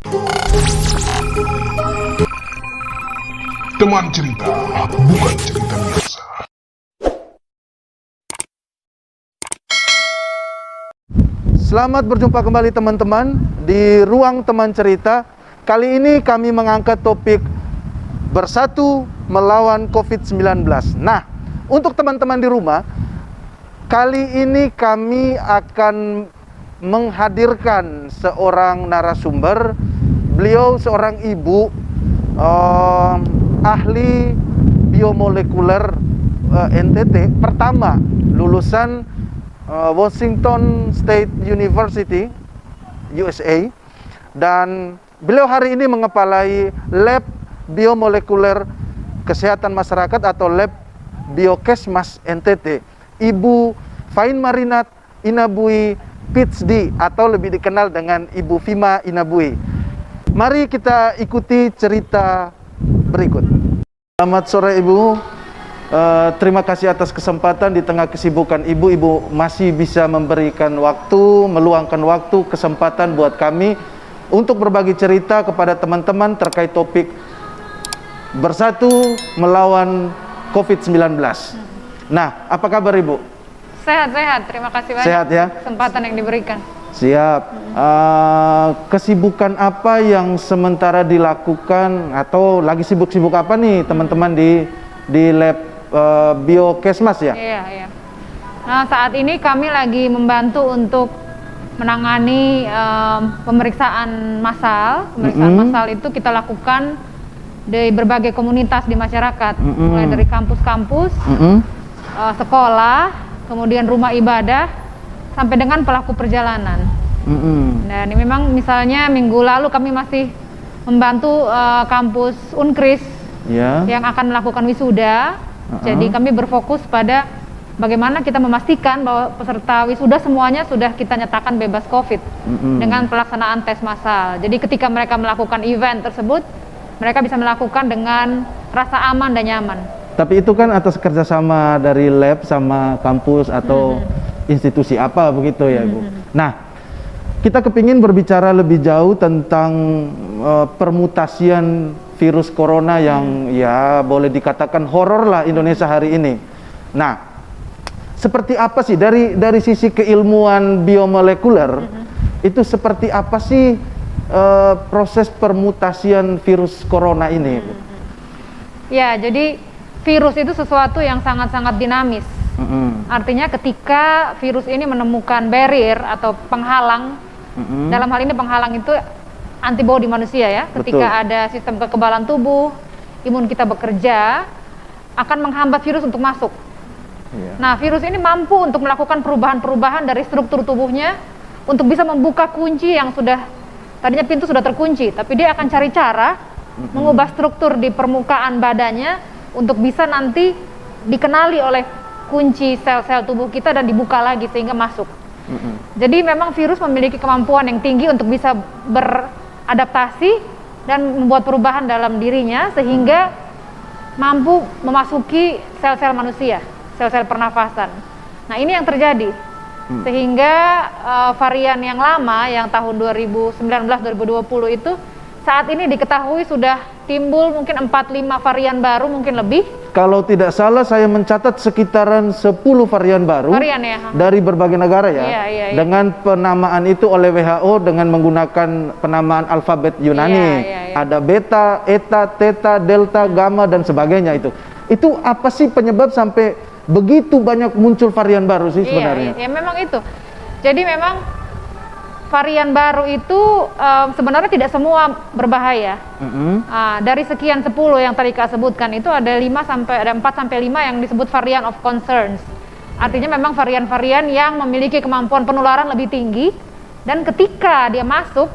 Teman cerita bukan cerita biasa. Selamat berjumpa kembali teman-teman di Ruang Teman Cerita. Kali ini kami mengangkat topik bersatu melawan COVID-19. Nah, untuk teman-teman di rumah, kali ini kami akan menghadirkan seorang narasumber. Beliau seorang ibu, ahli biomolekuler NTT, pertama lulusan Washington State University, USA, dan beliau hari ini mengepalai Lab Biomolekuler Kesehatan Masyarakat atau Lab Biokesmas NTT, Ibu Fain Marinat Inabui PhD atau lebih dikenal dengan Ibu Fima Inabui. Mari kita ikuti cerita berikut. Selamat sore Ibu. Terima kasih atas kesempatan di tengah kesibukan Ibu masih bisa memberikan waktu, meluangkan waktu, kesempatan buat kami untuk berbagi cerita kepada teman-teman terkait topik bersatu melawan COVID-19. Nah, apa kabar Ibu? Sehat-sehat, terima kasih banyak. Sehat ya? Kesempatan yang diberikan. Siap. Kesibukan apa yang sementara dilakukan atau lagi sibuk-sibuk apa nih teman-teman di lab Biokesmas ya? Iya. Nah, saat ini kami lagi membantu untuk menangani pemeriksaan massal. Pemeriksaan massal itu kita lakukan di berbagai komunitas di masyarakat, mulai dari kampus-kampus, sekolah, kemudian rumah ibadah, sampai dengan pelaku perjalanan. Nah, ini memang misalnya minggu lalu kami masih membantu kampus Unkris yang akan melakukan wisuda. Jadi kami berfokus pada bagaimana kita memastikan bahwa peserta wisuda semuanya sudah kita nyatakan bebas COVID dengan pelaksanaan tes massal. Jadi ketika mereka melakukan event tersebut, mereka bisa melakukan dengan rasa aman dan nyaman. Tapi itu kan atas kerjasama dari lab sama kampus atau institusi apa begitu ya Bu. Nah, kita kepingin berbicara lebih jauh tentang permutasian virus corona yang ya boleh dikatakan horor lah Indonesia hari ini. Nah, seperti apa sih dari sisi keilmuan biomolekuler itu seperti apa sih proses permutasian virus corona ini? Ya, jadi virus itu sesuatu yang sangat-sangat dinamis. Artinya ketika virus ini menemukan barrier atau penghalang, dalam hal ini penghalang itu antibodi manusia ya. Ketika ada sistem kekebalan tubuh, imun kita bekerja, akan menghambat virus untuk masuk. Nah, virus ini mampu untuk melakukan perubahan-perubahan dari struktur tubuhnya untuk bisa membuka kunci yang tadinya pintu sudah terkunci, tapi dia akan cari cara mengubah struktur di permukaan badannya untuk bisa nanti dikenali oleh kunci sel-sel tubuh kita dan dibuka lagi sehingga masuk. Jadi memang virus memiliki kemampuan yang tinggi untuk bisa beradaptasi dan membuat perubahan dalam dirinya sehingga mampu memasuki sel-sel manusia, sel-sel pernafasan. Nah, ini yang terjadi. Sehingga varian yang lama yang tahun 2019-2020 itu saat ini diketahui sudah timbul mungkin 4-5 varian baru, mungkin lebih. Kalau tidak salah saya mencatat sekitaran 10 varian baru dari berbagai negara ya. Iya. Dengan penamaan itu oleh WHO dengan menggunakan penamaan alfabet Yunani. Ada beta, eta, theta, delta, gamma dan sebagainya itu. Itu apa sih penyebab sampai begitu banyak muncul varian baru sih sebenarnya? Iya, memang itu. Jadi memang varian baru itu sebenarnya tidak semua berbahaya. Dari sekian 10 yang tadi Kak sebutkan itu ada 4-5 yang disebut varian of concerns. Artinya memang varian-varian yang memiliki kemampuan penularan lebih tinggi dan ketika dia masuk,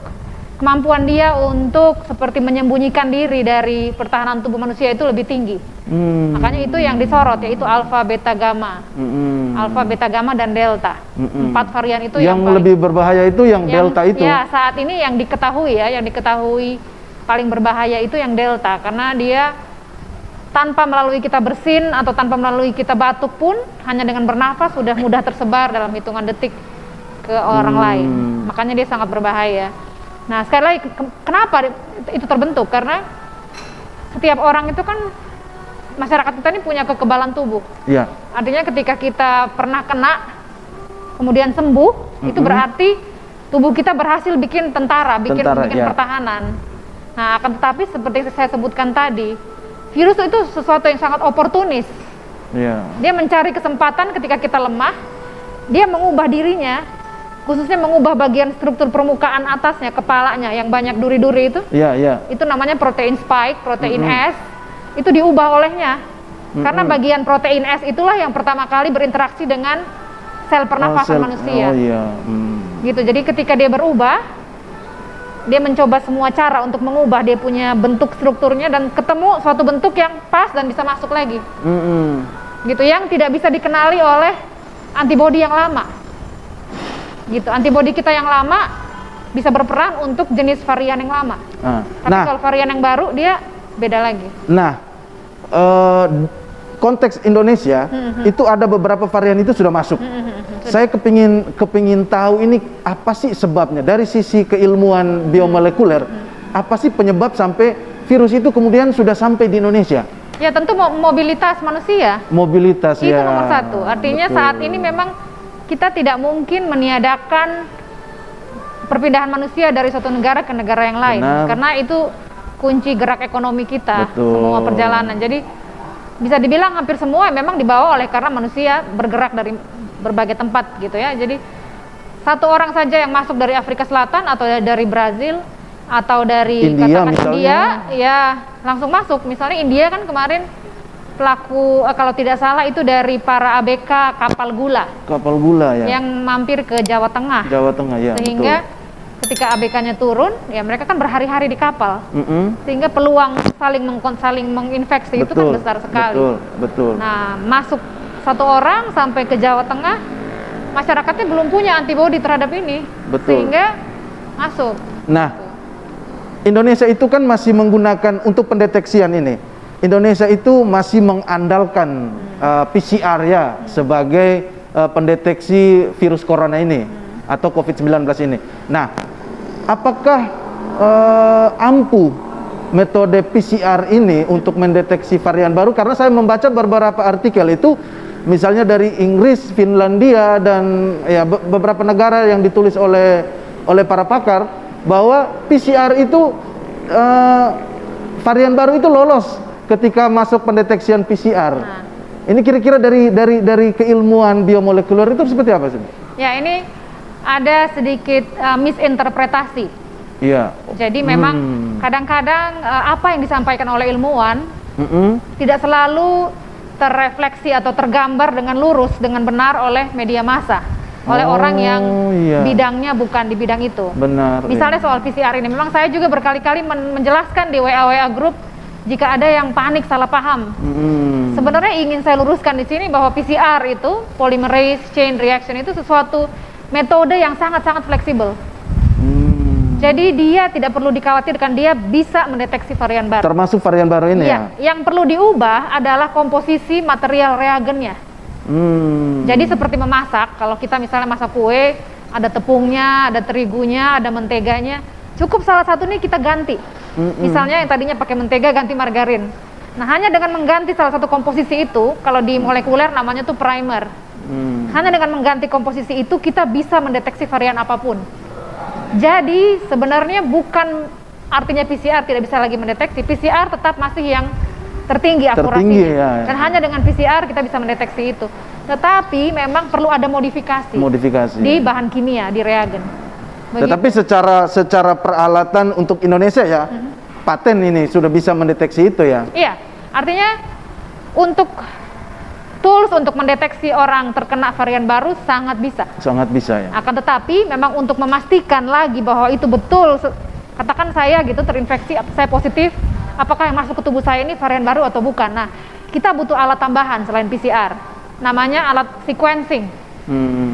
kemampuan dia untuk seperti menyembunyikan diri dari pertahanan tubuh manusia itu lebih tinggi. Makanya itu yang disorot, yaitu alfa, beta, gamma. Alfa, beta, gamma, dan delta. 4 varian itu yang lebih berbahaya itu yang delta itu. Ya, saat ini yang diketahui paling berbahaya itu yang delta, karena dia tanpa melalui kita bersin atau tanpa melalui kita batuk pun, hanya dengan bernafas sudah mudah tersebar dalam hitungan detik ke orang lain. Makanya dia sangat berbahaya. Nah, sekali lagi, kenapa itu terbentuk? Karena setiap orang itu kan, masyarakat kita ini punya kekebalan tubuh. Iya. Artinya ketika kita pernah kena, kemudian sembuh, itu berarti tubuh kita berhasil bikin tentara, bikin pertahanan. Nah, akan tetapi seperti yang saya sebutkan tadi, virus itu sesuatu yang sangat oportunis. Iya. Dia mencari kesempatan ketika kita lemah, dia mengubah dirinya, khususnya mengubah bagian struktur permukaan atasnya, kepalanya yang banyak duri-duri itu. Iya, iya. Itu namanya protein spike, protein S. Itu diubah olehnya. Karena bagian protein S itulah yang pertama kali berinteraksi dengan sel pernafasan manusia. Oh iya. Gitu. Jadi ketika dia berubah, dia mencoba semua cara untuk mengubah dia punya bentuk strukturnya dan ketemu suatu bentuk yang pas dan bisa masuk lagi. Gitu, yang tidak bisa dikenali oleh antibodi yang lama. Gitu, antibodi kita yang lama bisa berperan untuk jenis varian yang lama. Tapi kalau varian yang baru dia beda lagi. Nah, konteks Indonesia itu ada beberapa varian itu sudah masuk. Saya kepingin tahu ini apa sih sebabnya dari sisi keilmuan biomolekuler. Apa sih penyebab sampai virus itu kemudian sudah sampai di Indonesia? Ya tentu mobilitas manusia. Mobilitas itu nomor satu. Artinya saat ini memang kita tidak mungkin meniadakan perpindahan manusia dari suatu negara ke negara yang lain. Karena itu kunci gerak ekonomi kita, semua perjalanan. Jadi bisa dibilang hampir semua memang dibawa oleh karena manusia bergerak dari berbagai tempat gitu ya. Jadi satu orang saja yang masuk dari Afrika Selatan atau dari Brazil atau dari India, India, ya langsung masuk. Misalnya India kan kemarin pelaku, kalau tidak salah itu dari para ABK kapal gula. Kapal gula ya. Yang mampir ke Jawa Tengah. Jawa Tengah ya. Sehingga ketika ABK-nya turun, ya mereka kan berhari-hari di kapal. Sehingga peluang saling menginfeksi itu kan besar sekali. Betul. Nah, masuk satu orang sampai ke Jawa Tengah, masyarakatnya belum punya antibodi terhadap ini. Sehingga masuk. Nah, Indonesia itu kan masih menggunakan untuk pendeteksian ini. Indonesia itu masih mengandalkan PCR ya sebagai pendeteksi virus corona ini atau COVID-19 ini. Nah, apakah ampuh metode PCR ini untuk mendeteksi varian baru? Karena saya membaca beberapa artikel itu, misalnya dari Inggris, Finlandia, dan ya beberapa negara yang ditulis oleh para pakar, bahwa PCR itu varian baru itu lolos ketika masuk pendeteksian PCR. Ini kira-kira dari keilmuan biomolekuler itu seperti apa sih? Ya, ini ada sedikit misinterpretasi. Iya. Jadi memang kadang-kadang apa yang disampaikan oleh ilmuwan tidak selalu terrefleksi atau tergambar dengan lurus, dengan benar oleh media massa, oleh orang yang bidangnya bukan di bidang itu. Benar. Misalnya soal PCR ini, memang saya juga berkali-kali menjelaskan di WA group jika ada yang panik salah paham. Sebenarnya ingin saya luruskan di sini bahwa PCR itu, polymerase chain reaction, itu sesuatu metode yang sangat-sangat fleksibel. Jadi dia tidak perlu dikhawatirkan, dia bisa mendeteksi varian baru. Termasuk varian baru ini ya? Yang perlu diubah adalah komposisi material reagennya. Jadi seperti memasak, kalau kita misalnya masak kue, ada tepungnya, ada terigunya, ada menteganya, cukup salah satu nih kita ganti. Misalnya yang tadinya pakai mentega ganti margarin. Nah, hanya dengan mengganti salah satu komposisi itu, kalau di molekuler namanya tuh primer. Hanya dengan mengganti komposisi itu kita bisa mendeteksi varian apapun. Jadi sebenarnya bukan artinya PCR tidak bisa lagi mendeteksi. PCR tetap masih yang tertinggi akurasinya. Dan hanya dengan PCR kita bisa mendeteksi itu. Tetapi memang perlu ada modifikasi di bahan kimia, di reagen. Tetapi secara peralatan untuk Indonesia ya, paten ini sudah bisa mendeteksi itu ya? Iya, artinya untuk tools untuk mendeteksi orang terkena varian baru sangat bisa. Sangat bisa ya. Akan tetapi memang untuk memastikan lagi bahwa itu betul, katakan saya gitu terinfeksi, saya positif, apakah yang masuk ke tubuh saya ini varian baru atau bukan. Nah, kita butuh alat tambahan selain PCR. Namanya alat sequencing.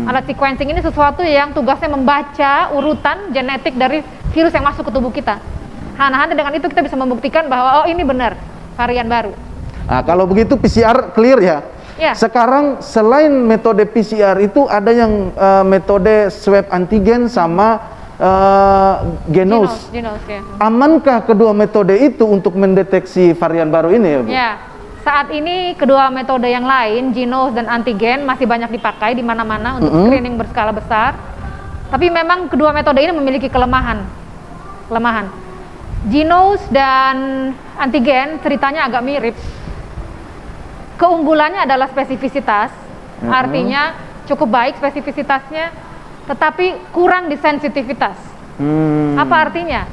Alat sequencing ini sesuatu yang tugasnya membaca urutan genetik dari virus yang masuk ke tubuh kita. Nah, hanya dengan itu kita bisa membuktikan bahwa oh ini benar varian baru. Nah, kalau begitu PCR clear ya? Ya. Sekarang selain metode PCR itu ada yang metode swab antigen sama Genos. Genos ya. Amankah kedua metode itu untuk mendeteksi varian baru ini ya, Bu? Ya, saat ini kedua metode yang lain, Genos dan antigen masih banyak dipakai di mana-mana untuk screening berskala besar. Tapi memang kedua metode ini memiliki kelemahan. Genos dan antigen ceritanya agak mirip. Keunggulannya adalah spesifisitas, artinya cukup baik spesifisitasnya, tetapi kurang di sensitivitas. Apa artinya?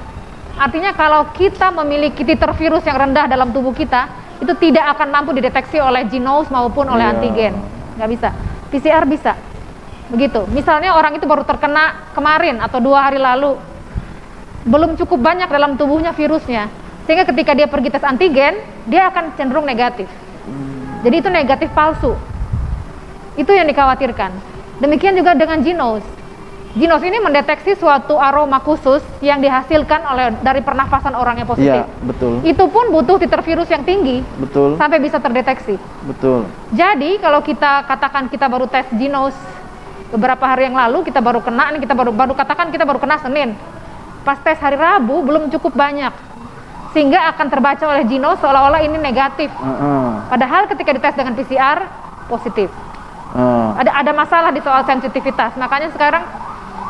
Artinya kalau kita memiliki titer virus yang rendah dalam tubuh kita, itu tidak akan mampu dideteksi oleh Genos maupun oleh antigen. Nggak bisa. PCR bisa. Begitu. Misalnya orang itu baru terkena kemarin atau 2 hari lalu, belum cukup banyak dalam tubuhnya virusnya, sehingga ketika dia pergi tes antigen, dia akan cenderung negatif. Jadi itu negatif palsu. Itu yang dikhawatirkan. Demikian juga dengan Genos. Genos ini mendeteksi suatu aroma khusus yang dihasilkan dari pernafasan orang yang positif. Iya, betul. Itu pun butuh titer virus yang tinggi. Betul. Sampai bisa terdeteksi. Betul. Jadi kalau kita katakan kita baru tes Genos beberapa hari yang lalu, kita baru kena, kita baru katakan kita baru kena Senin. Pas tes hari Rabu belum cukup banyak, sehingga akan terbaca oleh Genos seolah-olah ini negatif. Padahal ketika dites dengan PCR positif. Ada masalah di soal sensitivitas. Makanya sekarang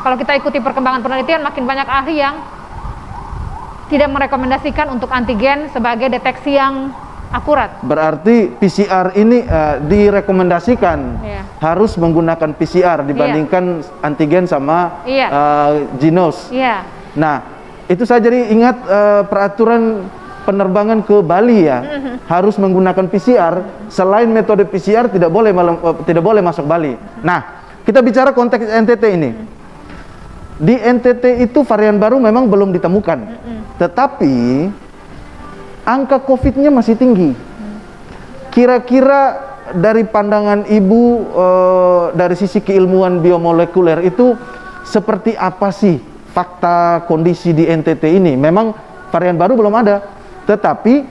kalau kita ikuti perkembangan penelitian, makin banyak ahli yang tidak merekomendasikan untuk antigen sebagai deteksi yang akurat. Berarti PCR ini direkomendasikan harus menggunakan PCR dibandingkan antigen sama Genos. Nah, itu saya jadi ingat peraturan penerbangan ke Bali ya, harus menggunakan PCR. Selain metode PCR tidak boleh masuk Bali. Nah, kita bicara konteks NTT ini. Di NTT itu varian baru memang belum ditemukan, tetapi angka COVID-nya masih tinggi. Kira-kira dari pandangan Ibu, dari sisi keilmuan biomolekuler itu seperti apa sih fakta kondisi di NTT ini? Memang varian baru belum ada, tetapi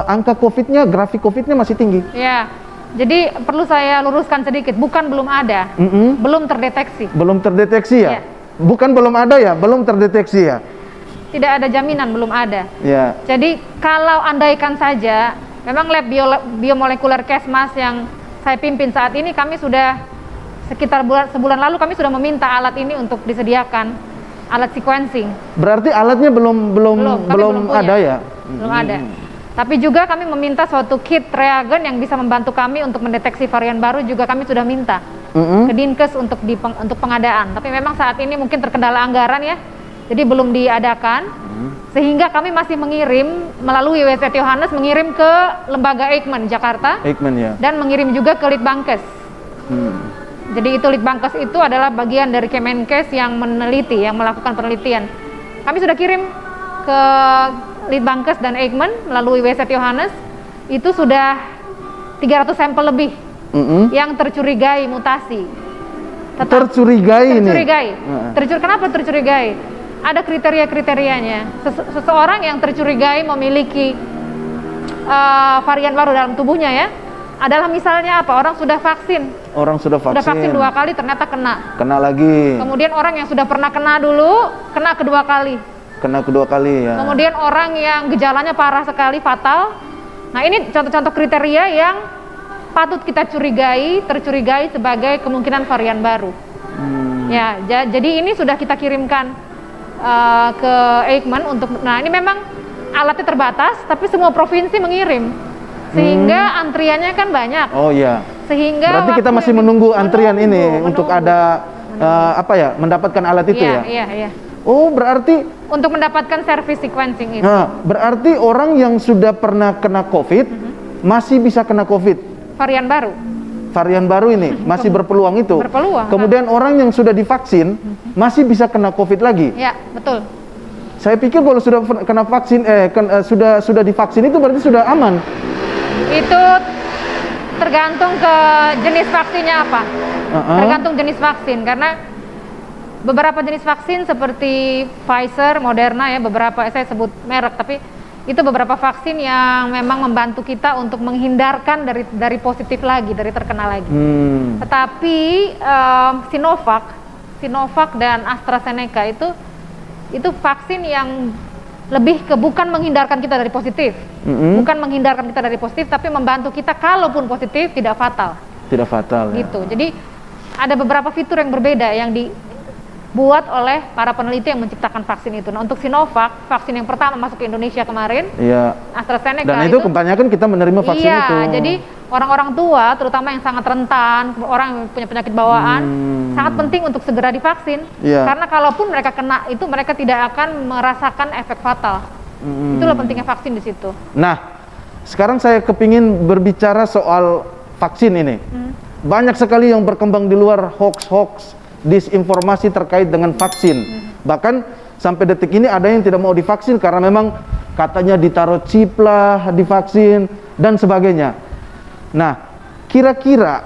angka COVID-nya, grafik COVID-nya masih tinggi. Ya, jadi perlu saya luruskan sedikit, bukan belum ada, belum terdeteksi. Belum terdeteksi ya? Bukan belum ada ya, belum terdeteksi ya? Tidak ada jaminan belum ada. Ya. Jadi kalau andaikan saja, memang lab biomolekuler Kesmas yang saya pimpin saat ini, kami sudah sekitar sebulan lalu kami sudah meminta alat ini untuk disediakan, alat sequencing. Berarti alatnya belum ada ya? Belum ada. Tapi juga kami meminta suatu kit reagen yang bisa membantu kami untuk mendeteksi varian baru, juga kami sudah minta ke Dinkes untuk pengadaan. Tapi memang saat ini mungkin terkendala anggaran ya, jadi belum diadakan. Sehingga kami masih mengirim melalui WC Yohanes, mengirim ke lembaga Eijkman Jakarta, dan mengirim juga ke Litbangkes. Jadi itu Litbangkes itu adalah bagian dari Kemenkes yang meneliti, yang melakukan penelitian. Kami sudah kirim ke Litbangkes dan Eijkman melalui WC Yohanes, itu sudah 300 sampel lebih yang tercurigai mutasi. Tercurigai. Kenapa tercurigai? Ada kriteria-kriterianya. Seseorang yang tercurigai memiliki varian baru dalam tubuhnya ya, adalah misalnya apa? Orang sudah vaksin. Sudah vaksin 2 kali ternyata kena lagi. Kemudian orang yang sudah pernah kena dulu, kena kedua kali ya. Kemudian orang yang gejalanya parah sekali, fatal. Nah, ini contoh-contoh kriteria yang patut kita tercurigai sebagai kemungkinan varian baru. Ya, jadi ini sudah kita kirimkan ke Eijkman untuk. Nah, ini memang alatnya terbatas, tapi semua provinsi mengirim, sehingga antriannya kan banyak. Oh iya. Sehingga berarti kita masih menunggu antrian ini untuk ada mendapatkan alat itu ya? Iya. Oh, berarti untuk mendapatkan service sequencing itu. Nah, berarti orang yang sudah pernah kena COVID masih bisa kena COVID. Varian baru ini masih berpeluang itu. Kemudian orang yang sudah divaksin masih bisa kena COVID lagi. Ya, betul. Saya pikir kalau sudah kena vaksin, sudah divaksin itu berarti sudah aman. Itu tergantung ke jenis vaksinnya apa. Tergantung jenis vaksin, karena beberapa jenis vaksin seperti Pfizer, Moderna ya, beberapa saya sebut merek, tapi itu beberapa vaksin yang memang membantu kita untuk menghindarkan dari positif lagi, dari terkena lagi. Tetapi Sinovac Sinovac dan AstraZeneca itu vaksin yang lebih ke bukan menghindarkan kita dari positif, bukan menghindarkan kita dari positif, tapi membantu kita kalaupun positif tidak fatal. Tidak fatal. Gitu. Jadi ada beberapa fitur yang berbeda yang dibuat oleh para peneliti yang menciptakan vaksin itu. Nah, untuk Sinovac, vaksin yang pertama masuk ke Indonesia kemarin, AstraZeneca. Dan itu kebanyakan kita menerima vaksin itu. Iya, jadi orang-orang tua, terutama yang sangat rentan, orang yang punya penyakit bawaan, sangat penting untuk segera divaksin. Karena kalaupun mereka kena itu, mereka tidak akan merasakan efek fatal. Itulah pentingnya vaksin di situ. Nah, sekarang saya kepingin berbicara soal vaksin ini. Banyak sekali yang berkembang di luar hoax-hoax, disinformasi terkait dengan vaksin. Bahkan sampai detik ini ada yang tidak mau divaksin karena memang katanya ditaruh chip lah divaksin dan sebagainya. Nah, kira-kira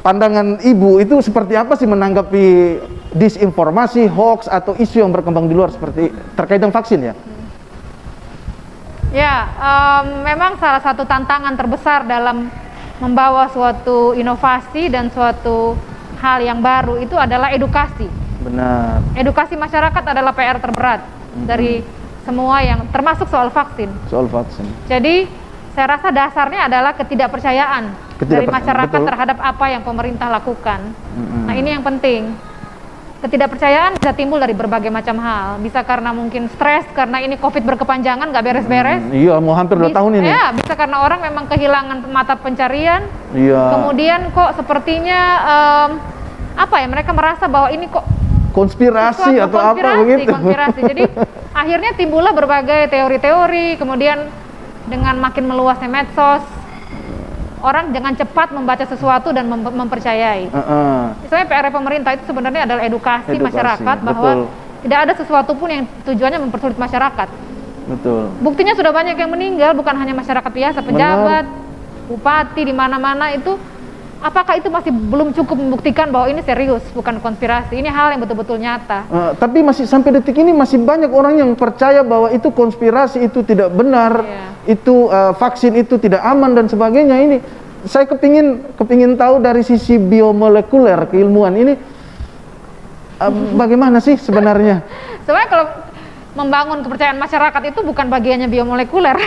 pandangan Ibu itu seperti apa sih menanggapi disinformasi, hoax atau isu yang berkembang di luar seperti terkait dengan vaksin ya? Ya, memang salah satu tantangan terbesar dalam membawa suatu inovasi dan suatu hal yang baru itu adalah edukasi. Benar. Edukasi masyarakat adalah PR terberat dari semua yang termasuk soal vaksin. Soal vaksin. Jadi saya rasa dasarnya adalah ketidakpercayaan dari masyarakat terhadap apa yang pemerintah lakukan. Nah, ini yang penting. Ketidakpercayaan bisa timbul dari berbagai macam hal. Bisa karena mungkin stres, karena ini COVID berkepanjangan, nggak beres-beres. Iya, mau hampir 2 tahun ini. Ya, bisa karena orang memang kehilangan mata pencarian. Iya. Kemudian kok sepertinya mereka merasa bahwa ini kok konspirasi atau apa begitu. Konspirasi. Jadi akhirnya timbullah berbagai teori-teori, kemudian dengan makin meluasnya medsos, orang jangan cepat membaca sesuatu dan mempercayai. Misalnya PR pemerintah itu sebenarnya adalah edukasi masyarakat bahwa tidak ada sesuatu pun yang tujuannya mempersulit masyarakat. Betul. Buktinya sudah banyak yang meninggal, bukan hanya masyarakat biasa, pejabat, bupati di mana-mana itu. Apakah itu masih belum cukup membuktikan bahwa ini serius, bukan konspirasi? Ini hal yang betul-betul nyata. Tapi masih sampai detik ini masih banyak orang yang percaya bahwa itu konspirasi, itu tidak benar, itu vaksin itu tidak aman dan sebagainya. Ini saya kepingin tahu dari sisi biomolekuler keilmuan ini bagaimana sih sebenarnya? Sebenarnya kalau membangun kepercayaan masyarakat itu bukan bagiannya biomolekuler.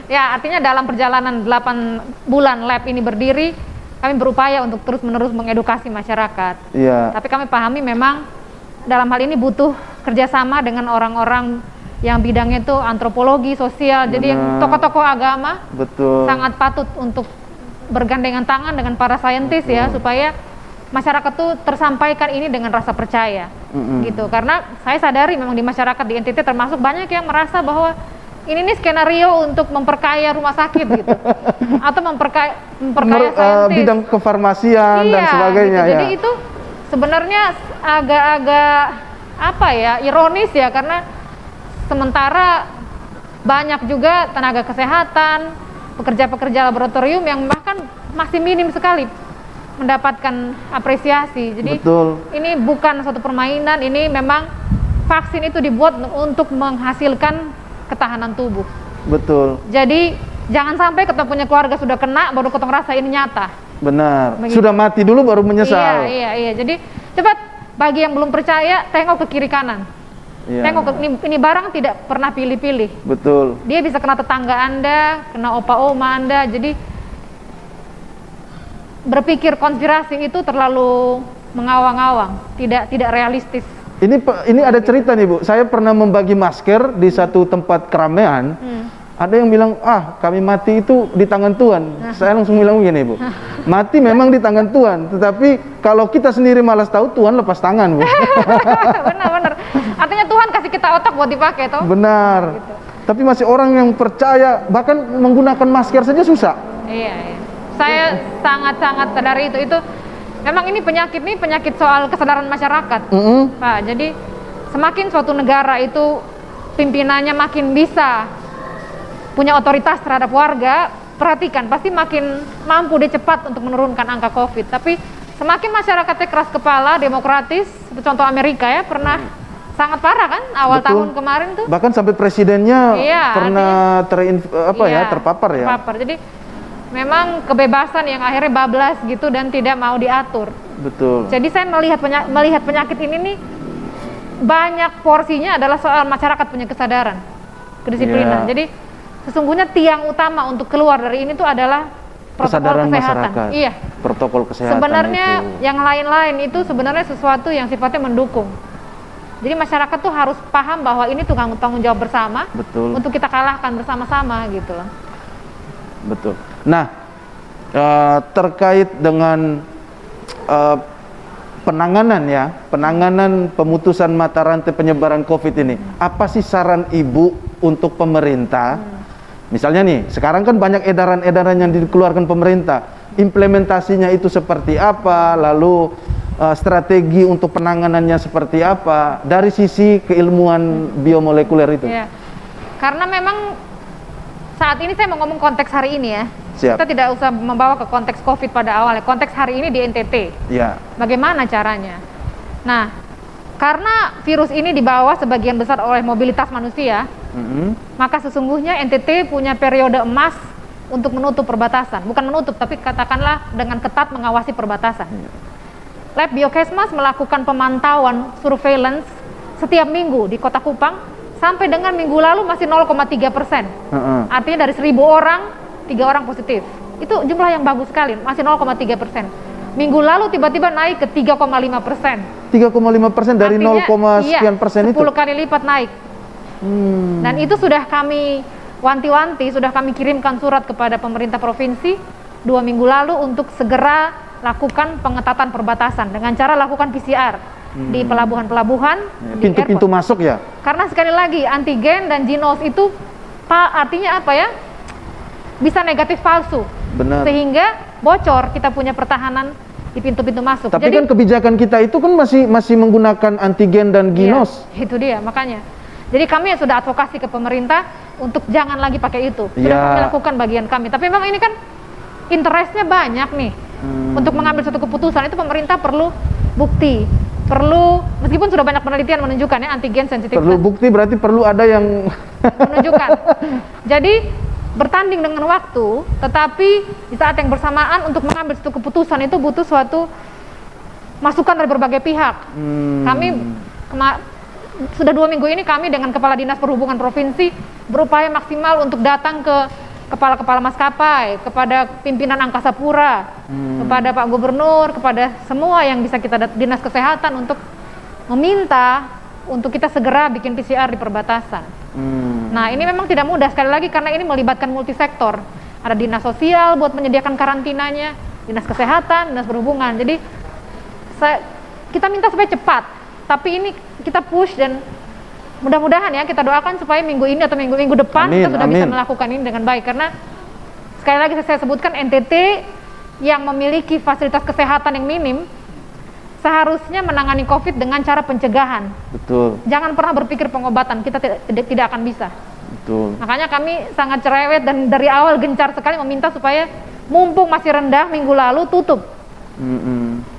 Artinya dalam perjalanan 8 bulan lab ini berdiri, kami berupaya untuk terus-menerus mengedukasi masyarakat. Tapi kami pahami memang dalam hal ini butuh kerjasama dengan orang-orang yang bidangnya itu antropologi, sosial. Jadi yang tokoh-tokoh agama sangat patut untuk bergandengan tangan dengan para saintis ya, supaya masyarakat tuh tersampaikan ini dengan rasa percaya, gitu. Karena saya sadari memang di masyarakat di NTT termasuk banyak yang merasa bahwa ini nih skenario untuk memperkaya rumah sakit gitu, atau memperkaya saintis, bidang kefarmasian dan sebagainya. Gitu. Jadi itu sebenarnya agak-agak ironis ya, karena sementara banyak juga tenaga kesehatan, pekerja-pekerja laboratorium yang bahkan masih minim sekali mendapatkan apresiasi. Jadi ini bukan suatu permainan, ini memang vaksin itu dibuat untuk menghasilkan ketahanan tubuh. Betul. Jadi jangan sampai kita punya keluarga sudah kena baru kita ngerasa ini nyata. Benar. Begitu. Sudah mati dulu baru menyesal. Iya. Jadi cepat, bagi yang belum percaya tengok ke kiri kanan. Tengok ini barang tidak pernah pilih-pilih. Betul. Dia bisa kena tetangga Anda, kena opa oma Anda. Jadi berpikir konspirasi itu terlalu mengawang-awang, tidak realistis. Ini ada cerita nih Bu, saya pernah membagi masker di satu tempat keramaian. Ada yang bilang, kami mati itu di tangan Tuhan. Saya langsung bilang begini Bu, mati memang di tangan Tuhan, tetapi kalau kita sendiri malas tahu, Tuhan lepas tangan Bu. Benar. Artinya Tuhan kasih kita otak buat dipakai toh. Benar. Gitu. Tapi masih orang yang percaya, bahkan menggunakan masker saja susah. Iya. Saya sangat-sangat sadari itu. Memang ini penyakit soal kesadaran masyarakat, Pak. Jadi semakin suatu negara itu pimpinannya makin bisa punya otoritas terhadap warga, perhatikan, pasti makin mampu dia cepat untuk menurunkan angka COVID. Tapi semakin masyarakatnya keras kepala, demokratis, contoh Amerika ya, pernah sangat parah kan awal tahun kemarin tuh. Bahkan sampai presidennya pernah terpapar ya. Jadi memang kebebasan yang akhirnya bablas gitu dan tidak mau diatur. Betul. Jadi saya melihat penyakit ini nih banyak porsinya adalah soal masyarakat punya kesadaran, kedisiplinan. Iya. Jadi sesungguhnya tiang utama untuk keluar dari ini tuh adalah protokol Kesadaran kesehatan. masyarakat. Iya. Protokol kesehatan Sebenarnya itu. yang lain-lain itu sebenarnya sesuatu yang sifatnya mendukung. Jadi masyarakat tuh harus paham bahwa ini tuh tanggung jawab bersama. Betul. Untuk kita kalahkan bersama-sama gitu loh. Betul. Nah, terkait dengan penanganan pemutusan mata rantai penyebaran COVID ini, apa sih saran Ibu untuk pemerintah? Misalnya nih, sekarang kan banyak edaran-edaran yang dikeluarkan pemerintah, implementasinya itu seperti apa, lalu strategi untuk penanganannya seperti apa dari sisi keilmuan biomolekuler itu? Ya. Karena memang saat ini saya mau ngomong konteks hari ini ya. Siap. Kita tidak usah membawa ke konteks COVID pada awalnya. Konteks hari ini di NTT. Ya. Bagaimana caranya? Nah, karena virus ini dibawa sebagian besar oleh mobilitas manusia, maka sesungguhnya NTT punya periode emas untuk menutup perbatasan. Bukan menutup, tapi katakanlah dengan ketat mengawasi perbatasan. Lab Biokesmas melakukan pemantauan surveillance setiap minggu di Kota Kupang, sampai dengan minggu lalu masih 0,3%. Artinya dari 1.000 orang, 3 orang positif. Itu jumlah yang bagus sekali, masih 0,3%. Minggu lalu tiba-tiba naik ke 3,5%. 3,5% dari 0, sekian persen itu? 10 kali lipat naik. Dan itu sudah kami wanti-wanti, sudah kami kirimkan surat kepada pemerintah provinsi 2 minggu lalu untuk segera lakukan pengetatan perbatasan dengan cara lakukan PCR di pelabuhan-pelabuhan, di pintu-pintu masuk ya? Karena sekali lagi antigen dan ginos itu artinya apa ya? Bisa negatif palsu. Benar. Sehingga bocor, kita punya pertahanan di pintu-pintu masuk. Tapi jadi, kan kebijakan kita itu kan masih menggunakan antigen dan ginos. Iya, itu dia makanya. Jadi kami yang sudah advokasi ke pemerintah untuk jangan lagi pakai itu. Sudah kami lakukan bagian kami. Tapi memang ini kan interestnya banyak nih. Untuk mengambil suatu keputusan itu pemerintah perlu bukti. Perlu, meskipun sudah banyak penelitian menunjukkan ya antigen sensitivitas. Perlu bukti berarti perlu ada yang menunjukkan. Jadi bertanding dengan waktu, tetapi di saat yang bersamaan untuk mengambil suatu keputusan itu butuh suatu masukan dari berbagai pihak. Kami sudah 2 minggu ini kami dengan Kepala Dinas Perhubungan Provinsi berupaya maksimal untuk datang ke kepala-kepala maskapai, kepada pimpinan Angkasa Pura, kepada Pak Gubernur, kepada semua yang bisa kita Dinas Kesehatan untuk meminta untuk kita segera bikin PCR di perbatasan. Nah ini memang tidak mudah sekali lagi karena ini melibatkan multisektor. Ada dinas sosial buat menyediakan karantinanya, dinas kesehatan, dinas perhubungan. Jadi kita minta supaya cepat. Tapi ini kita push dan mudah-mudahan ya kita doakan supaya minggu ini atau minggu depan kita sudah bisa melakukan ini dengan baik. Karena sekali lagi saya sebutkan NTT yang memiliki fasilitas kesehatan yang minim seharusnya menangani COVID dengan cara pencegahan. Betul. Jangan pernah berpikir pengobatan, kita tidak akan bisa. Betul. Makanya kami sangat cerewet dan dari awal gencar sekali meminta supaya mumpung masih rendah minggu lalu tutup.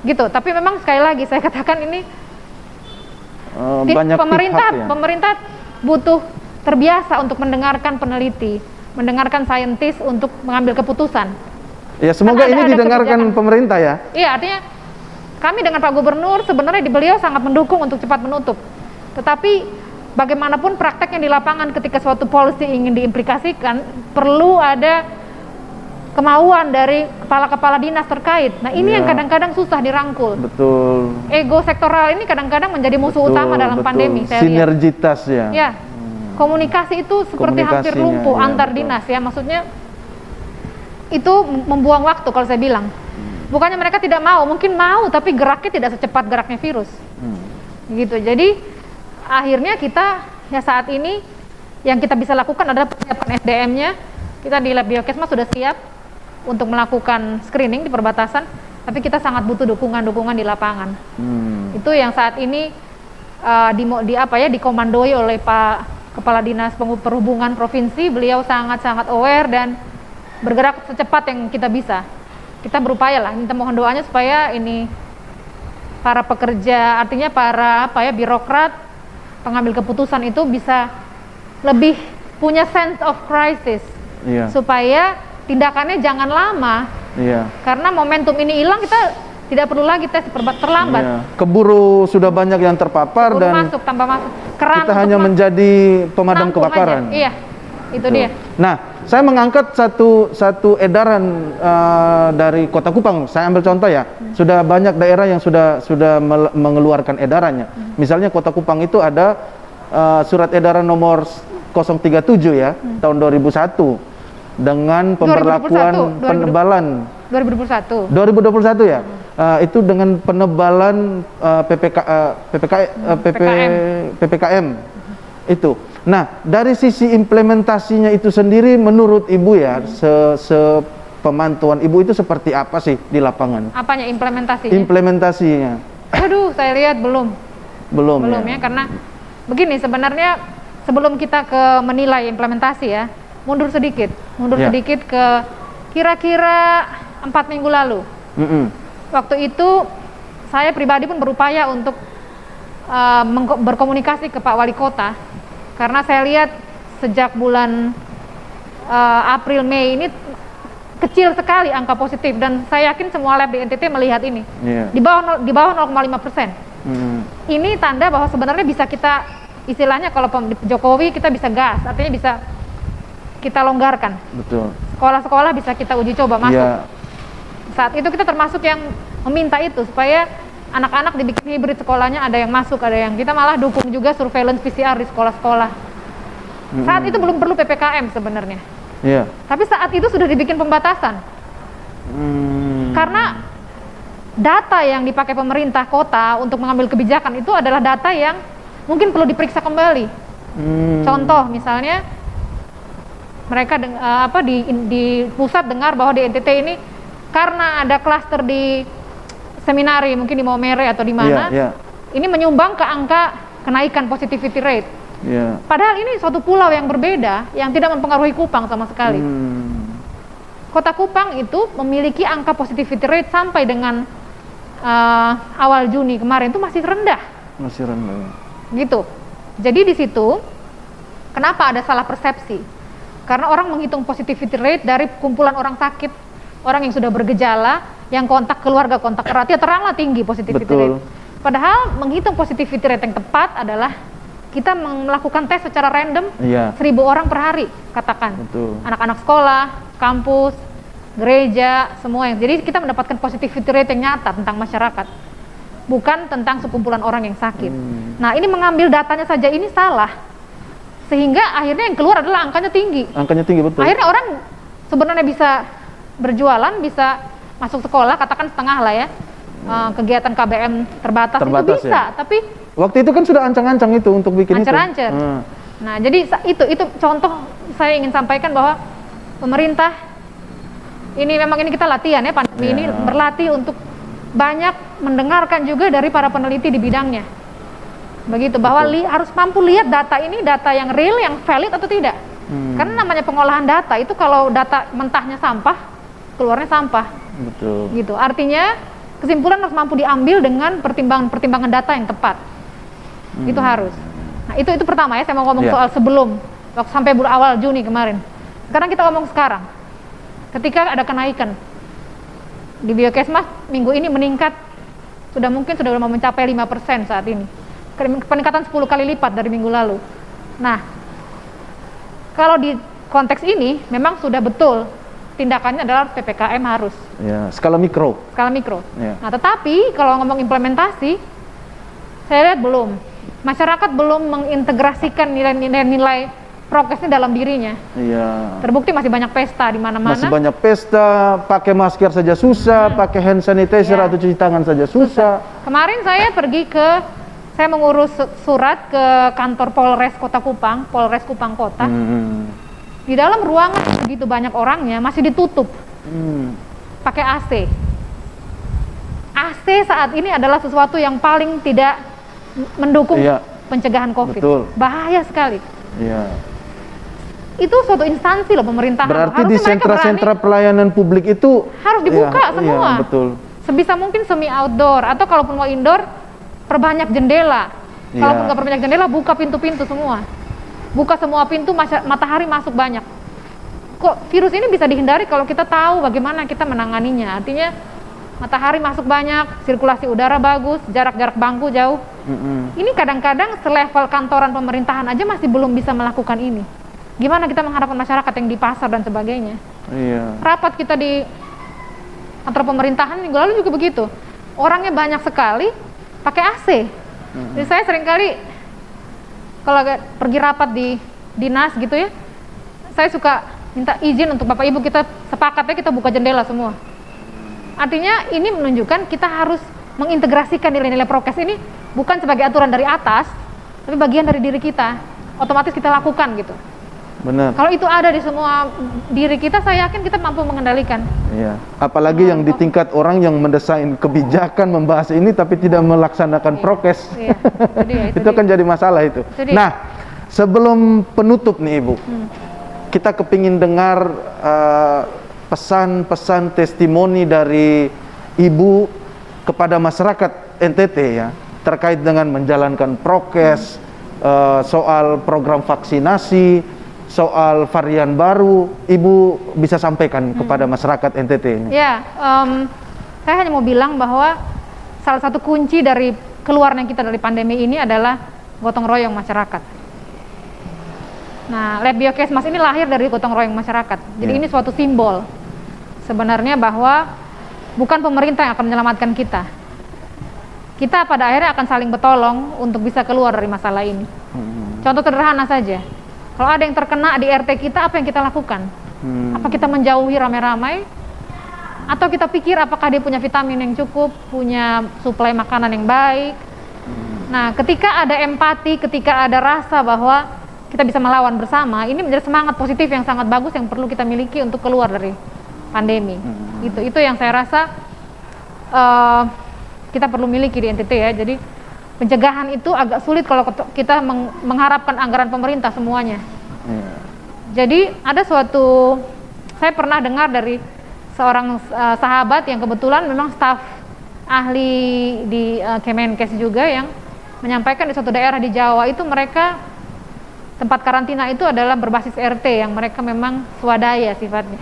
Gitu. Tapi memang sekali lagi saya katakan ini pemerintah butuh terbiasa untuk mendengarkan peneliti, mendengarkan saintis untuk mengambil keputusan. Ya semoga ini didengarkan pemerintah ya. Iya, artinya kami dengan Pak Gubernur sebenarnya beliau sangat mendukung untuk cepat menutup. Tetapi bagaimanapun prakteknya di lapangan ketika suatu policy ingin diimplikasikan perlu ada kemauan dari kepala-kepala dinas terkait. Nah ini yang kadang-kadang susah dirangkul. Betul. Ego sektoral ini kadang-kadang menjadi musuh utama dalam pandemi. Sinergitas ya. Ya. Komunikasi itu seperti hampir lumpuh antar dinas ya. Maksudnya itu membuang waktu kalau saya bilang. Bukannya mereka tidak mau, mungkin mau tapi geraknya tidak secepat geraknya virus. Gitu. Jadi akhirnya kita ya saat ini yang kita bisa lakukan adalah persiapan SDM-nya. Kita di Lab Biokesmas sudah siap untuk melakukan screening di perbatasan, tapi kita sangat butuh dukungan-dukungan di lapangan. Itu yang saat ini dikomandoi oleh Pak Kepala Dinas Perhubungan Provinsi. Beliau sangat-sangat aware dan bergerak secepat yang kita bisa. Kita berupaya lah, minta mohon doanya supaya ini para pekerja, artinya para birokrat, pengambil keputusan itu bisa lebih punya sense of crisis, supaya tindakannya jangan lama. Karena momentum ini hilang, kita Tidak perlu lagi tes terlambat. Iya. Keburu sudah banyak yang terpapar Keburu dan masuk, tambah masuk. Keran kita hanya menjadi pemadam tampung kebakaran. aja. Iya, itu dia. Nah, saya mengangkat satu edaran dari Kota Kupang. Saya ambil contoh ya. Sudah banyak daerah yang sudah mengeluarkan edarannya. Misalnya Kota Kupang itu ada surat edaran nomor 037 ya, tahun 2001 dengan pemberlakuan 2021, penebalan 2021 ya. Itu dengan penebalan PPKM itu. Nah, dari sisi implementasinya itu sendiri menurut Ibu ya, pemantauan Ibu itu seperti apa sih di lapangan? Apanya implementasinya? Implementasinya. Aduh, saya lihat belum ya, karena begini sebenarnya sebelum kita ke menilai implementasi ya, mundur sedikit ke kira-kira 4 minggu lalu. Waktu itu saya pribadi pun berupaya untuk berkomunikasi ke Pak Wali Kota, karena saya lihat sejak bulan April Mei ini kecil sekali angka positif, dan saya yakin semua lab di NTT melihat ini di bawah 0,5%. Ini tanda bahwa sebenarnya bisa kita, istilahnya kalau Jokowi kita bisa gas, artinya bisa kita longgarkan. Betul. Sekolah-sekolah bisa kita uji coba masuk. Saat itu kita termasuk yang meminta itu supaya anak-anak dibikin hibrid sekolahnya, ada yang masuk, ada yang kita malah dukung juga surveillance PCR di sekolah-sekolah. Saat itu belum perlu PPKM sebenarnya. Tapi saat itu sudah dibikin pembatasan. Karena data yang dipakai pemerintah kota untuk mengambil kebijakan itu adalah data yang mungkin perlu diperiksa kembali. Contoh misalnya mereka di pusat dengar bahwa di NTT ini karena ada klaster di seminari, mungkin di Maumere atau di mana, ini menyumbang ke angka kenaikan positivity rate. Padahal ini suatu pulau yang berbeda, yang tidak mempengaruhi Kupang sama sekali. Kota Kupang itu memiliki angka positivity rate sampai dengan awal Juni kemarin itu masih rendah. Gitu. Jadi di situ kenapa ada salah persepsi? Karena orang menghitung positivity rate dari kumpulan orang sakit, orang yang sudah bergejala, yang kontak keluarga, kontak erat, ya teranglah tinggi positivity rate. Padahal menghitung positivity rate yang tepat adalah kita melakukan tes secara random 1.000 orang per hari, katakan. Anak-anak sekolah, kampus, gereja, semua yang. Jadi kita mendapatkan positivity rate yang nyata tentang masyarakat, bukan tentang sekumpulan orang yang sakit. Nah, ini mengambil datanya saja ini salah, sehingga akhirnya yang keluar adalah angkanya tinggi. Betul. Akhirnya orang sebenarnya bisa berjualan, bisa masuk sekolah, katakan setengah lah ya, kegiatan KBM terbatas itu bisa, tapi waktu itu kan sudah ancang-ancang itu untuk bikin ancer-ancer. Nah, jadi itu contoh saya ingin sampaikan bahwa pemerintah ini memang ini kita latihan ya, pandemi ini berlatih untuk banyak mendengarkan juga dari para peneliti di bidangnya. Begitu, bahwa harus mampu lihat data ini, data yang real, yang valid atau tidak. Karena namanya pengolahan data itu, kalau data mentahnya sampah, keluarnya sampah. Gitu. Artinya kesimpulan harus mampu diambil dengan pertimbangan data yang tepat. Itu harus. Nah, itu pertama ya, saya mau ngomong soal sebelum waktu sampai awal Juni kemarin. Sekarang kita ngomong sekarang. Ketika ada kenaikan di Biokesmas minggu ini meningkat, sudah mau mencapai 5% saat ini. Peningkatan 10 kali lipat dari minggu lalu. Nah, kalau di konteks ini memang sudah betul tindakannya adalah PPKM harus. Skala mikro. Nah, tetapi kalau ngomong implementasi, saya lihat belum. Masyarakat belum mengintegrasikan nilai-nilai prokesnya dalam dirinya. Terbukti masih banyak pesta di mana-mana. Masih banyak pesta, pakai masker saja susah, pakai hand sanitizer atau cuci tangan saja susah. Kemarin saya saya mengurus surat ke kantor Polres Kota Kupang, Polres Kupang Kota. Di dalam ruangan begitu banyak orangnya masih ditutup, pakai AC. AC saat ini adalah sesuatu yang paling tidak mendukung pencegahan COVID. Bahaya sekali. Itu suatu instansi loh, pemerintahan. Berarti di sentra-sentra pelayanan publik itu harus dibuka semua. Sebisa mungkin semi outdoor, atau kalaupun mau indoor, perbanyak jendela. Kalaupun nggak perbanyak jendela, buka pintu-pintu semua. Buka semua pintu, matahari masuk banyak. Kok virus ini bisa dihindari kalau kita tahu bagaimana kita menanganinya. Artinya matahari masuk banyak, sirkulasi udara bagus, jarak-jarak bangku jauh. Ini kadang-kadang selevel kantoran pemerintahan aja masih belum bisa melakukan ini. Gimana kita mengharapkan masyarakat yang di pasar dan sebagainya? Iya. Rapat kita di kantor pemerintahan minggu lalu juga begitu. Orangnya banyak sekali, pakai AC. Jadi saya seringkali kalau pergi rapat di dinas gitu ya, saya suka minta izin untuk Bapak Ibu kita sepakatnya kita buka jendela semua. Artinya ini menunjukkan kita harus mengintegrasikan nilai-nilai prokes ini bukan sebagai aturan dari atas, tapi bagian dari diri kita. Otomatis kita lakukan gitu. Benar. Kalau itu ada di semua diri kita, saya yakin kita mampu mengendalikan. Iya. Apalagi yang di tingkat orang yang mendesain kebijakan membahas ini tapi tidak melaksanakan prokes. Iya. Itu kan jadi masalah itu. Nah, sebelum penutup nih Ibu, kita kepingin dengar pesan-pesan testimoni dari Ibu kepada masyarakat NTT ya, terkait dengan menjalankan prokes, soal program vaksinasi, soal varian baru. Ibu bisa sampaikan kepada masyarakat NTT ini. Ya, saya hanya mau bilang bahwa salah satu kunci dari keluarnya kita dari pandemi ini adalah gotong royong masyarakat. Nah, Lab Biokesmas ini lahir dari gotong royong masyarakat. Jadi ini suatu simbol sebenarnya bahwa bukan pemerintah yang akan menyelamatkan kita. Kita pada akhirnya akan saling bertolong untuk bisa keluar dari masalah ini. Contoh sederhana saja. Kalau ada yang terkena di RT kita, apa yang kita lakukan? Apa kita menjauhi ramai-ramai? Atau kita pikir apakah dia punya vitamin yang cukup, punya suplai makanan yang baik? Nah, ketika ada empati, ketika ada rasa bahwa kita bisa melawan bersama, ini menjadi semangat positif yang sangat bagus yang perlu kita miliki untuk keluar dari pandemi. Itu yang saya rasa kita perlu miliki di NTT ya. Jadi pencegahan itu agak sulit kalau kita mengharapkan anggaran pemerintah semuanya. Jadi ada saya pernah dengar dari seorang sahabat yang kebetulan memang staf ahli di Kemenkes juga yang menyampaikan di suatu daerah di Jawa itu mereka tempat karantina itu adalah berbasis RT yang mereka memang swadaya sifatnya.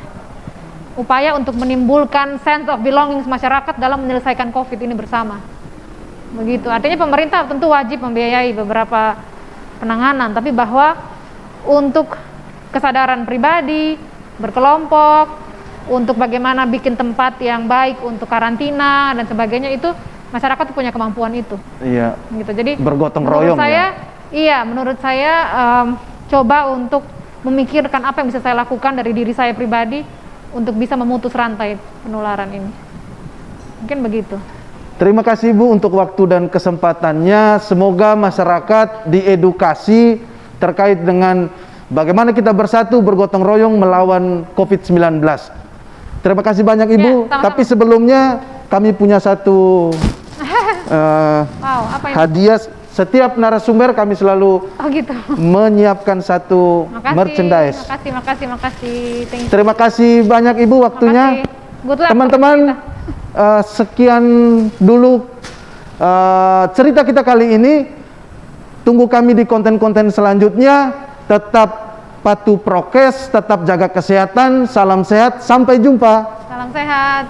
Upaya untuk menimbulkan sense of belonging masyarakat dalam menyelesaikan COVID ini bersama. Begitu. Artinya pemerintah tentu wajib membiayai beberapa penanganan, tapi bahwa untuk kesadaran pribadi, berkelompok, untuk bagaimana bikin tempat yang baik untuk karantina dan sebagainya itu masyarakat punya kemampuan itu. Iya. Gitu. Jadi bergotong royong ya. Iya, menurut saya coba untuk memikirkan apa yang bisa saya lakukan dari diri saya pribadi untuk bisa memutus rantai penularan ini. Mungkin begitu. Terima kasih Bu untuk waktu dan kesempatannya. Semoga masyarakat diedukasi terkait dengan bagaimana kita bersatu bergotong royong melawan COVID-19. Terima kasih banyak Ibu. Ya, tapi sebelumnya kami punya satu hadiah. Setiap narasumber kami selalu menyiapkan satu merchandise. Makasih. Terima kasih banyak Ibu waktunya. Teman-teman, sekian dulu cerita kita kali ini. Tunggu kami di konten-konten selanjutnya. Tetap patuh prokes, tetap jaga kesehatan. Salam sehat, sampai jumpa. Salam sehat.